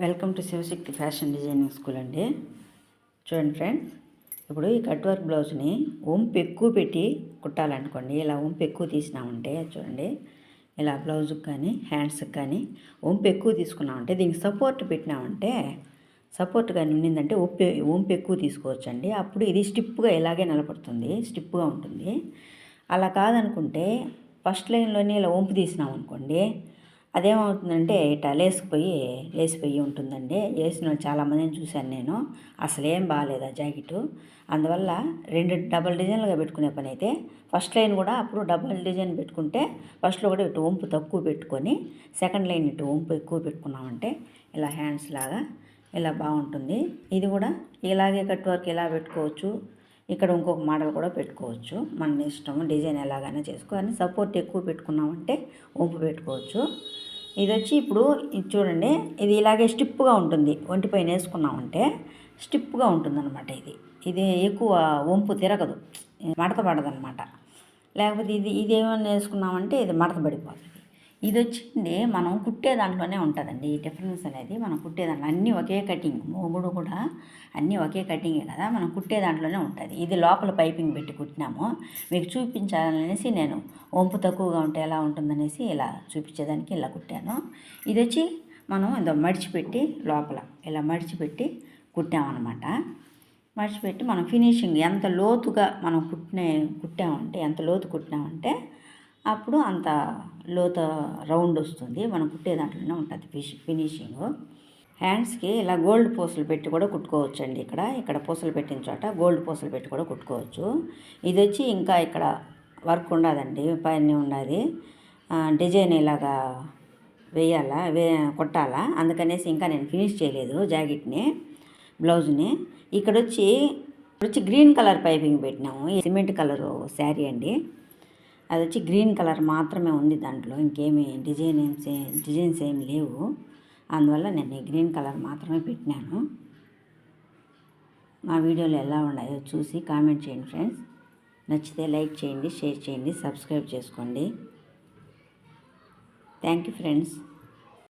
Welcome to Shivashakti fashion designing school అండి. చూడండి friends, ఇప్పుడు ఈ కట్ వర్క్ బ్లౌజ్ని వంపు ఎక్కువ పెట్టి కుట్టాలనుకోండి. ఇలా వంపు ఎక్కువ తీసినామంటే చూడండి, ఇలా బ్లౌజ్కి కానీ హ్యాండ్స్కి కానీ వంపు ఎక్కువ తీసుకున్నామంటే, దీనికి సపోర్ట్ పెట్టినామంటే, సపోర్ట్ కానీ ఉండిందంటే వంపు ఎక్కువ తీసుకోవచ్చండి. అప్పుడు ఇది స్టిప్గా ఇలాగే నిలబడుతుంది, స్టిప్గా ఉంటుంది. అలా కాదనుకుంటే ఫస్ట్ లైన్లోనే ఇలా వంపు తీసినాం అనుకోండి, అదేమవుతుందంటే ఇట్లా లేసిపోయి ఉంటుందండి. వేసిన చాలామందిని చూశాను నేను, అసలు ఏం బాగాలేదు ఆ జాకెట్. అందువల్ల రెండు డబల్ డిజైన్లుగా పెట్టుకునే పని అయితే ఫస్ట్ లైన్ కూడా అప్పుడు డబల్ డిజైన్ పెట్టుకుంటే ఫస్ట్లో కూడా ఇటు వంపు తక్కువ పెట్టుకొని సెకండ్ లైన్ ఇటు వంపు ఎక్కువ పెట్టుకున్నామంటే ఇలా హ్యాండ్స్ లాగా ఇలా బాగుంటుంది. ఇది కూడా ఇలాగే కట్ వర్క్ ఇలా పెట్టుకోవచ్చు. ఇక్కడ ఇంకొక మోడల్ కూడా పెట్టుకోవచ్చు, మన ఇష్టం. డిజైన్ ఎలాగైనా చేసుకొని సపోర్ట్ ఎక్కువ పెట్టుకున్నామంటే వంపు పెట్టుకోవచ్చు. ఇది వచ్చి ఇప్పుడు ఇది చూడండి, ఇది ఇలాగే స్టిప్గా ఉంటుంది. ఒంటిపైన వేసుకున్నామంటే స్టిప్గా ఉంటుందన్నమాట. ఇది ఎక్కువ వంపు తిరగదు, మడత పడదనమాట. లేకపోతే ఇది ఏమన్నా వేసుకున్నామంటే ఇది మడత పడిపోతుంది. ఇది వచ్చింది మనం కుట్టే దాంట్లోనే ఉంటుందండి ఈ డిఫరెన్స్ అనేది. మనం కుట్టే దాంట్లో అన్నీ ఒకే కటింగ్, మూగుడు కూడా అన్నీ ఒకే కటింగే కదా, మనం కుట్టే దాంట్లోనే ఉంటుంది. ఇది లోపల పైపింగ్ పెట్టి కుట్టినాము, మీకు చూపించాలనేసి నేను వంపు తక్కువగా ఉంటే ఎలా ఉంటుందనేసి ఇలా చూపించేదానికి ఇలా కుట్టాను. ఇది వచ్చి మనం ఇదో మడిచిపెట్టి లోపల ఇలా మడిచిపెట్టి కుట్టామన్నమాట. మడిచిపెట్టి మనం ఫినిషింగ్ ఎంత లోతుగా మనం కుట్టామంటే ఎంత లోతు కుట్టినామంటే అప్పుడు అంత లోత రౌండ్ వస్తుంది. మనం కుట్టే దాంట్లోనే ఉంటుంది ఫినిషింగ్. హ్యాండ్స్కి ఇలా గోల్డ్ పూసలు పెట్టి కూడా కుట్టుకోవచ్చు అండి. ఇక్కడ పూసలు పెట్టిన చోట గోల్డ్ పూసలు పెట్టి కూడా కుట్టుకోవచ్చు. ఇది వచ్చి ఇంకా ఇక్కడ వర్క్ ఉండదండి, పైన ఉండదు. డిజైన్ ఇలాగా వేయాలా, కుట్టాలా, అందుకనేసి ఇంకా నేను ఫినిష్ చేయలేదు జాకెట్ని, బ్లౌజ్ని. ఇక్కడ వచ్చి గ్రీన్ కలర్ పైపింగ్ పెట్టినాము. సిమెంట్ కలరు శారీ అండి, అది వచ్చి గ్రీన్ కలర్ మాత్రమే ఉంది దాంట్లో, ఇంకేమీ డిజైన్స్ ఏమి లేవు. అందువల్ల నేను ఈ గ్రీన్ కలర్ మాత్రమే పెట్టినాను. మా వీడియోలు ఎలా ఉన్నాయో చూసి కామెంట్ చేయండి ఫ్రెండ్స్. నచ్చితే లైక్ చేయండి, షేర్ చేయండి, సబ్స్క్రైబ్ చేసుకోండి. Thank you friends.